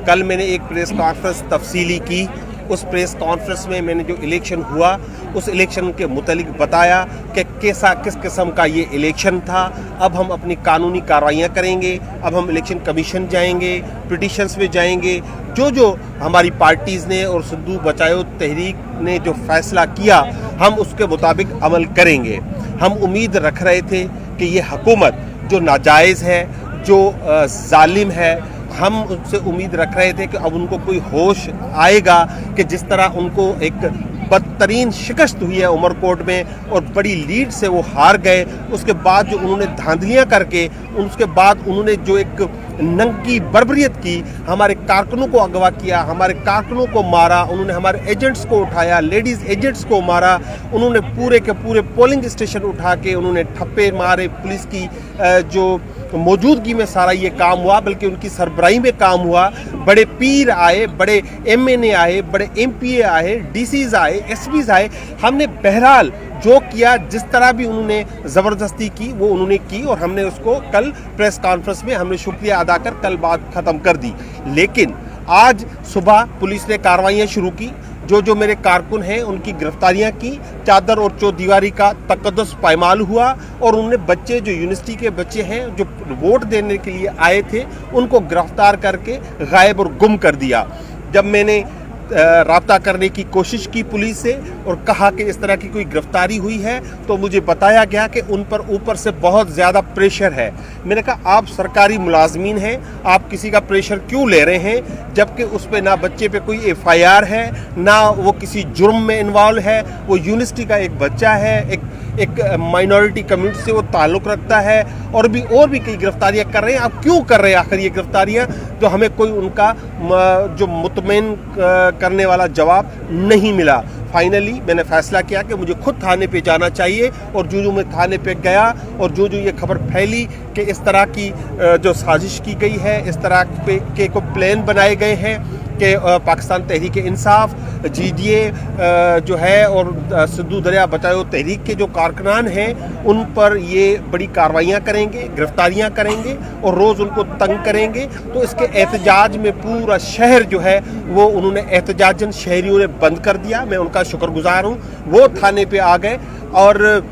कल मैंने एक प्रेस कॉन्फ्रेंस तफसीली की। उस प्रेस कॉन्फ्रेंस में मैंने जो इलेक्शन हुआ उस इलेक्शन के मुतालिक बताया कि कैसा किस किस्म का ये इलेक्शन था। अब हम अपनी कानूनी कार्रवाइयाँ करेंगे, अब हम इलेक्शन कमीशन जाएंगे, पिटिशन्स में जाएंगे। जो हमारी पार्टीज़ ने और सिद्धू बचाओ तहरीक ने जो फैसला किया हम उसके मुताबिक अमल करेंगे। हम उम्मीद रख रहे थे कि ये हुकूमत जो नाजायज़ है, जो जालिम है, हम उनसे उम्मीद रख रहे थे कि अब उनको कोई होश आएगा कि जिस तरह उनको एक बदतरीन शिकस्त हुई है उमरकोट में और बड़ी लीड से वो हार गए। उसके बाद जो उन्होंने धांधलियां करके उसके बाद उन्होंने जो एक नंगी बर्बरियत की, हमारे कारकुनों को अगवा किया, हमारे कारकुनों को मारा, उन्होंने हमारे एजेंट्स को उठाया, लेडीज़ एजेंट्स को मारा, उन्होंने पूरे के पूरे पोलिंग स्टेशन उठा के उन्होंने ठप्पे मारे। पुलिस की जो मौजूदगी में सारा ये काम हुआ, बल्कि उनकी सरबराही में काम हुआ। बड़े पीर आए, बड़े एमएनए आए, बड़े एमपीए आए, डीसीज आए, एसपीज आए। हमने बहरहाल जो किया, जिस तरह भी उन्होंने ज़बरदस्ती की वो उन्होंने की और हमने उसको कल प्रेस कॉन्फ्रेंस में हमने शुक्रिया अदा कर कल बात ख़त्म कर दी। लेकिन आज सुबह पुलिस ने कार्रवाइयाँ शुरू की। जो मेरे कारकुन हैं उनकी गिरफ्तारियां की। चादर और चौदीवारी का तकद्दुस पायमाल हुआ और उन्होंने बच्चे जो यूनिवर्सिटी के बच्चे हैं जो वोट देने के लिए आए थे उनको गिरफ्तार करके गायब और गुम कर दिया। जब मैंने राब्ता करने की कोशिश की पुलिस से और कहा कि इस तरह की कोई गिरफ्तारी हुई है तो मुझे बताया गया कि उन पर ऊपर से बहुत ज़्यादा प्रेशर है। मैंने कहा आप सरकारी मुलाजमीन हैं, आप किसी का प्रेशर क्यों ले रहे हैं, जबकि उस पर ना बच्चे पे कोई एफआईआर है, ना वो किसी जुर्म में इन्वॉल्व है। वो यूनिवर्सिटी का एक बच्चा है, एक माइनॉरिटी कम्युनिटी से वो ताल्लुक़ रखता है और भी कई गिरफ्तारियां कर रहे हैं। आप क्यों कर रहे हैं आखिर ये गिरफ्तारियां? तो हमें कोई उनका जो मुतमईन करने वाला जवाब नहीं मिला। फाइनली मैंने फैसला किया कि मुझे खुद थाने पे जाना चाहिए और जो मैं थाने पे गया और जो ये खबर फैली कि इस तरह की जो साजिश की गई है, इस तरह के को प्लान बनाए गए हैं कि पाकिस्तान तहरीक इंसाफ, जीडीए जो है और सिद्धू दरिया बचाओ तहरीक के जो कारकुनान हैं उन पर ये बड़ी कार्रवाइयाँ करेंगे, गिरफ्तारियाँ करेंगे और रोज़ उनको तंग करेंगे। तो इसके एहतजाज में पूरा शहर जो है वो उन्होंने एहतजाजन शहरियों ने बंद कर दिया। मैं उनका शुक्रगुजार हूँ। वो थाने पे आ गए और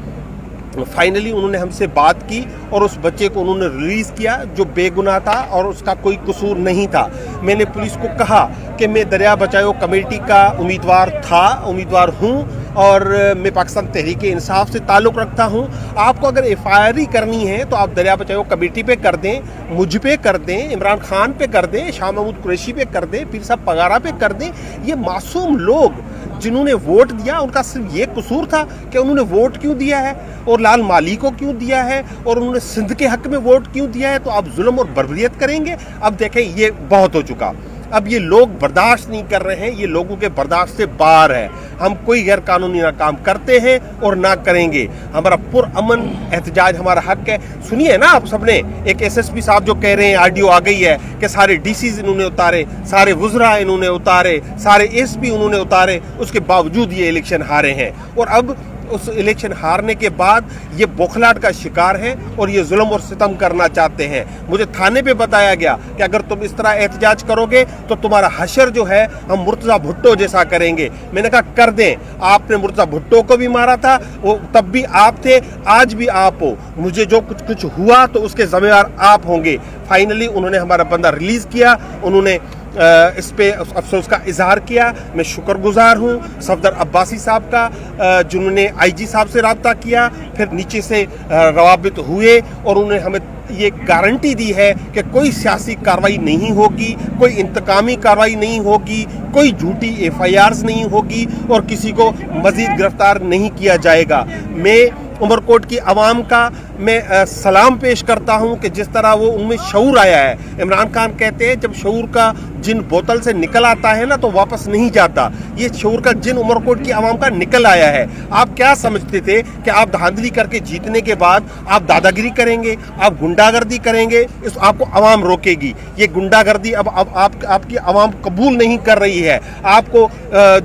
फाइनली उन्होंने हमसे बात की और उस बच्चे को उन्होंने रिलीज़ किया जो बेगुनाह था और उसका कोई कसूर नहीं था। मैंने पुलिस को कहा कि मैं दरिया बचाओ कमेटी का उम्मीदवार हूँ और मैं पाकिस्तान तहरीक इंसाफ से ताल्लुक़ रखता हूँ। आपको अगर एफआईआर करनी है तो आप दरिया बचाओ कमेटी पे कर दें, मुझ पे कर दें, इमरान खान पे कर दें, शाह महमूद कुरैशी पे कर दें, पीर साहब पगारा पे कर दें। ये मासूम लोग जिन्होंने वोट दिया उनका सिर्फ ये कसूर था कि उन्होंने वोट क्यों दिया है और लाल माली को क्यों दिया है और उन्होंने सिंध के हक में वोट क्यों दिया है। तो आप जुल्म और बर्बरियत करेंगे? अब देखें ये बहुत हो चुका। अब ये लोग बर्दाश्त नहीं कर रहे हैं, ये लोगों के बर्दाश्त से बाहर है। हम कोई गैर कानूनी ना काम करते हैं और ना करेंगे। हमारा पुरअमन एहतजाज हमारा हक है। सुनिए ना आप सबने, एक एसएसपी साहब जो कह रहे हैं, ऑडियो आ गई है कि सारे डीसीज इन्होंने उतारे, सारे वुज़रा इन्होंने उतारे, सारे एसपी उन्होंने उतारे, उसके बावजूद ये इलेक्शन हारे हैं। और अब उस इलेक्शन हारने के बाद ये बौखलाहट का शिकार है और ये जुल्म और सितम करना चाहते हैं। मुझे थाने पे बताया गया कि अगर तुम इस तरह एहतजाज करोगे तो तुम्हारा हशर जो है हम मुर्तज़ा भुट्टो जैसा करेंगे। मैंने कहा कर दें, आपने मुर्तज़ा भुट्टो को भी मारा था, वो तब भी आप थे, आज भी आप हो। मुझे जो कुछ हुआ तो उसके ज़िम्मेदार आप होंगे। फाइनली उन्होंने हमारा बंदा रिलीज़ किया, उन्होंने इस पे अफसोस का इजहार किया। मैं शुक्रगुजार हूँ सफदर अब्बासी साहब का जिन्होंने आईजी साहब से रब्ता किया, फिर नीचे से रवाबित हुए और उन्होंने हमें ये गारंटी दी है कि कोई सियासी कार्रवाई नहीं होगी, कोई इंतकामी कार्रवाई नहीं होगी, कोई झूठी एफआईआर्स नहीं होगी और किसी को मजीद गिरफ्तार नहीं किया जाएगा। मैं उमरकोट की आवाम का मैं सलाम पेश करता हूं कि जिस तरह वो उनमें शऊर आया है। इमरान खान कहते हैं जब शऊर का जिन बोतल से निकल आता है ना तो वापस नहीं जाता। ये शऊर का जिन उमरकोट की आवाम का निकल आया है। आप क्या समझते थे कि आप धांधली करके जीतने के बाद आप दादागिरी करेंगे, आप गुंडागर्दी करेंगे, इस आपको आवाम रोकेगी? ये गुंडागर्दी अब आपकी आवाम कबूल नहीं कर रही है। आपको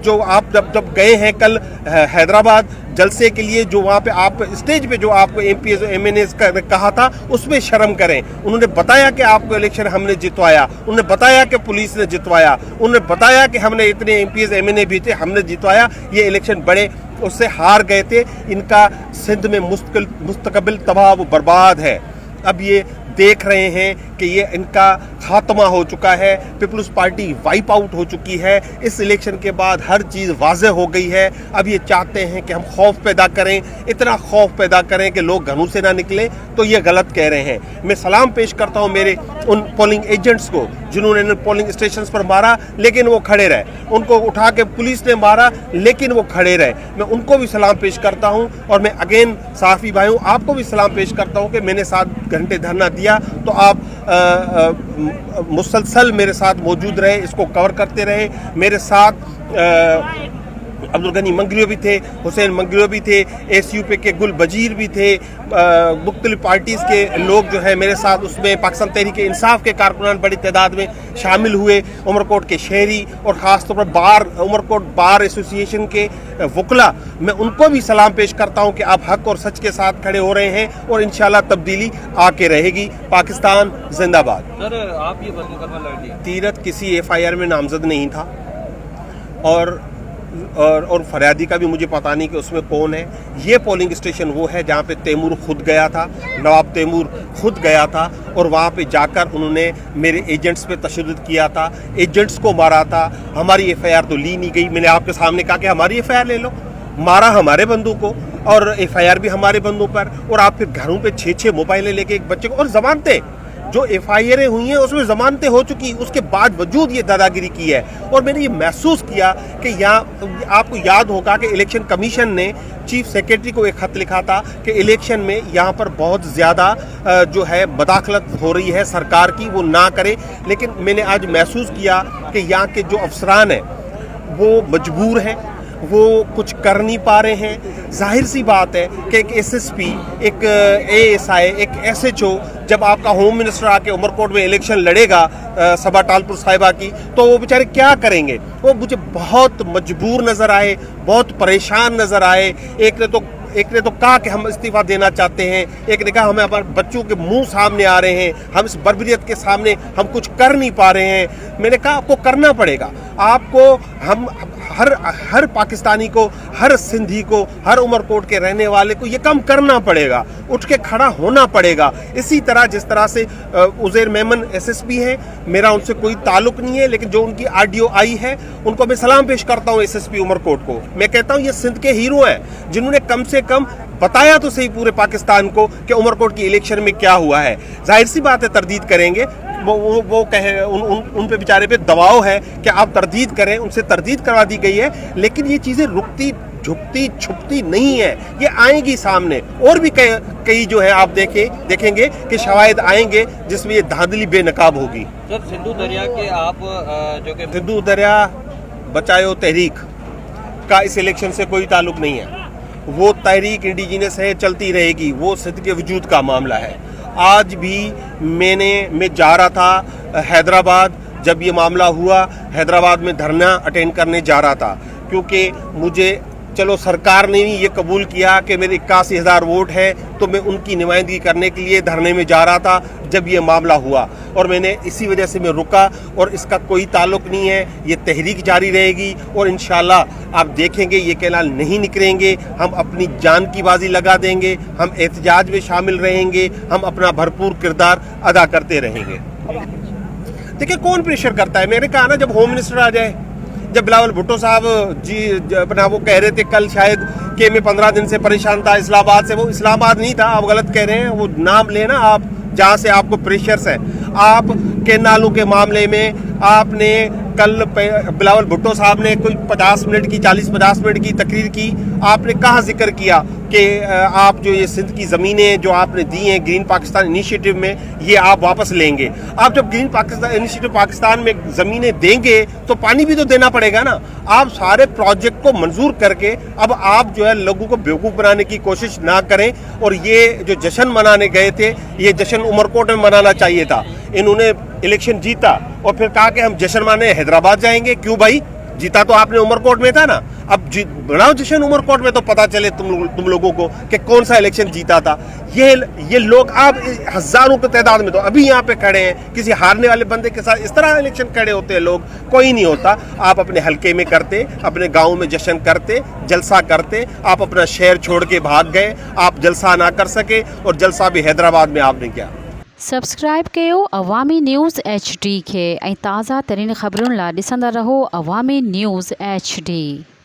जो आप जब गए हैं कल हैदराबाद, जलसे के लिए जो वहाँ पे आप स्टेज पे जो आपको एमपीएस एमएनएस का कहा था उसमें शर्म करें। उन्होंने बताया कि आपको इलेक्शन हमने जितवाया, उन्होंने बताया कि पुलिस ने जितवाया, उन्होंने बताया कि हमने इतने एमपीएस एमएनए भी थे, हमने जितवाया। ये इलेक्शन बड़े उससे हार गए थे। इनका सिंध में मुस्तकबिल तबाह व बर्बाद है। अब ये देख रहे हैं कि ये इनका खात्मा हो चुका है, पीपल्स पार्टी वाइप आउट हो चुकी है। इस इलेक्शन के बाद हर चीज़ वाज़ेह हो गई है। अब ये चाहते हैं कि हम खौफ पैदा करें, इतना खौफ पैदा करें कि लोग घरों से ना निकले, तो ये गलत कह रहे हैं। मैं सलाम पेश करता हूँ मेरे उन पोलिंग एजेंट्स को जिन्होंने पोलिंग स्टेशंस पर मारा लेकिन वो खड़े रहे, उनको उठा के पुलिस ने मारा लेकिन वो खड़े रहे। मैं उनको भी सलाम पेश करता हूँ और मैं अगेन सहाफ़ी भाइयों आपको भी सलाम पेश करता हूँ कि मैंने 7 घंटे धरना दिया तो आप मुसलसल मेरे साथ मौजूद रहे, इसको कवर करते रहे। मेरे साथ अब्दुल गनी मंगलियो भी थे, हुसैन मंगलियो भी थे, एसयूपी के गुल बजीर भी थे, मुख्तलिफ पार्टीज़ के लोग जो है मेरे साथ उसमें पाकिस्तान तहरीक इंसाफ के कारकुनान बड़ी तादाद में शामिल हुए, उमरकोट के शहरी और ख़ास तौर पर उमरकोट बार एसोसिएशन के वकला, मैं उनको भी सलाम पेश करता हूँ कि आप हक और सच के साथ खड़े हो रहे हैं और इंशाल्लाह तब्दीली आके रहेगी। पाकिस्तान जिंदाबाद। सर आप ये मुकदमा लड़ दिया, तीरथ किसी एफआईआर में नामजद नहीं था और फरियादी का भी मुझे पता नहीं कि उसमें कौन है। ये पोलिंग स्टेशन वो है जहाँ पे तैमूर खुद गया था, नवाब तैमूर खुद गया था और वहाँ पे जाकर उन्होंने मेरे एजेंट्स पे तशद्दुद किया था, एजेंट्स को मारा था। हमारी एफआईआर तो ली नहीं गई। मैंने आपके सामने कहा कि हमारी एफआईआर ले लो, मारा हमारे बंदों को और एफआईआर भी हमारे बंदों पर, और आप फिर घरों पे 6-6 मोबाइलें लेके एक बच्चे को, और जमानतें जो एफआईआर हुई हैं उसमें जमानतें हो चुकी, उसके बाद वजूद ये दादागिरी की है। और मैंने ये महसूस किया कि यहाँ आपको याद होगा कि इलेक्शन कमीशन ने चीफ सेक्रेटरी को एक खत लिखा था कि इलेक्शन में यहाँ पर बहुत ज़्यादा जो है मदाखलत हो रही है सरकार की, वो ना करे। लेकिन मैंने आज महसूस किया कि यहाँ के जो अफसरान हैं वो मजबूर हैं, वो कुछ कर नहीं पा रहे हैं। जाहिर सी बात है कि एक एसएसपी, एक एएसआई, एक एसएचओ जब आपका होम मिनिस्टर आके उमरकोट में इलेक्शन लड़ेगा सबा टालपुर साहिबा की, तो वो बेचारे क्या करेंगे? वो मुझे बहुत मजबूर नज़र आए, बहुत परेशान नज़र आए। एक ने तो कहा कि हम इस्तीफा देना चाहते हैं, एक ने कहा हमें हमारे बच्चों के मुंह सामने आ रहे हैं, हम इस बर्बरियत के सामने हम कुछ कर नहीं पा रहे हैं। मैंने कहा आपको करना पड़ेगा, आपको हम हर पाकिस्तानी को, हर सिंधी को, हर उमरकोट के रहने वाले को ये काम करना पड़ेगा, उठ के खड़ा होना पड़ेगा। इसी तरह जिस तरह से उज़ैर मेमन एसएसपी हैं, मेरा उनसे कोई ताल्लुक नहीं है, लेकिन जो उनकी आरडीओ आई है उनको मैं सलाम पेश करता हूँ एसएसपी उमरकोट को। मैं कहता हूँ ये सिंध के हीरो हैं जिन्होंने कम से कम बताया तो सही पूरे पाकिस्तान को कि उमरकोट की इलेक्शन में क्या हुआ है। जाहिर सी बात है तरदीद करेंगे, वो कहे उन पे बेचारे पे दबाव है कि आप तरदीद करें, उनसे तरदीद करवा दी गई है, लेकिन ये चीज़ें रुकती झुकती छुपती नहीं है, ये आएंगी सामने। और भी कई जो है आप देखेंगे कि शवाहिद आएंगे जिसमें ये धांधली बेनकाब होगी। सर सिंधु दरिया के आप जो कि सिंधु दरिया बचाओ तहरीक का इस इलेक्शन से कोई ताल्लुक नहीं है। वो तहरीक इंडिजिनस है, चलती रहेगी, वो सिंध के वजूद का मामला है। आज भी मैं जा रहा था हैदराबाद, जब ये मामला हुआ हैदराबाद में धरना अटेंड करने जा रहा था, क्योंकि मुझे चलो सरकार ने भी ये कबूल किया कि मेरे 81,000 वोट है, तो मैं उनकी नुमाइंदगी करने के लिए धरने में जा रहा था जब ये मामला हुआ, और मैंने इसी वजह से मैं रुका। और इसका कोई ताल्लुक नहीं है, ये तहरीक जारी रहेगी और इंशाल्लाह आप देखेंगे ये कैनाल नहीं निकलेंगे। हम अपनी जान की बाजी लगा देंगे, हम एहतजाज में शामिल रहेंगे, हम अपना भरपूर किरदार अदा करते रहेंगे। देखिए कौन प्रेशर करता है? मैंने कहा ना जब होम मिनिस्टर आ जाए, जब बिलावल भुट्टो साहब जी अपना वो कह रहे थे कल शायद कि मैं 15 दिन से परेशान था इस्लामाबाद से, वो इस्लामाबाद नहीं था, आप गलत कह रहे हैं, वो नाम लेना आप जहाँ से आपको प्रेशर्स है। आप कैनालों के मामले में आपने कल बिलावल भुट्टो साहब ने कोई 40 मिनट की तकरीर की, आपने कहाँ जिक्र किया कि आप जो ये सिंध की ज़मीनें जो आपने दी हैं ग्रीन पाकिस्तान इनिशिएटिव में, ये आप वापस लेंगे। आप जब ग्रीन पाकिस्तान इनिशिएटिव पाकिस्तान में ज़मीनें देंगे तो पानी भी तो देना पड़ेगा ना। आप सारे प्रोजेक्ट को मंजूर करके अब आप जो है लोगों को बेवकूफ़ बनाने की कोशिश ना करें। और ये जो जश्न मनाने गए थे, ये जश्न उमरकोट में मनाना चाहिए था। इन्होंने इलेक्शन जीता और फिर कहा कि हम जश्न माने हैदराबाद जाएंगे। क्यों भाई? जीता तो आपने उमरकोट में था ना, अब बनाओ जश्न उमरकोट में, तो पता चले तुम लोगों को कि कौन सा इलेक्शन जीता था। ये लोग आप हजारों की तादाद में तो अभी यहाँ पे खड़े हैं, किसी हारने वाले बंदे के साथ इस तरह इलेक्शन खड़े होते हैं लोग, कोई नहीं होता। आप अपने हलके में करते, अपने गाँव में जश्न करते, जलसा करते, आप अपना शहर छोड़ के भाग गए, आप जलसा ना कर सके, और जलसा भी हैदराबाद में आपने किया। सब्सक्राइब कयो अवामी न्यूज़ HD खे ऐं ताज़ा तरीन ख़बरुनि लाइ ॾिसंदा रहो अवामी न्यूज़ HD।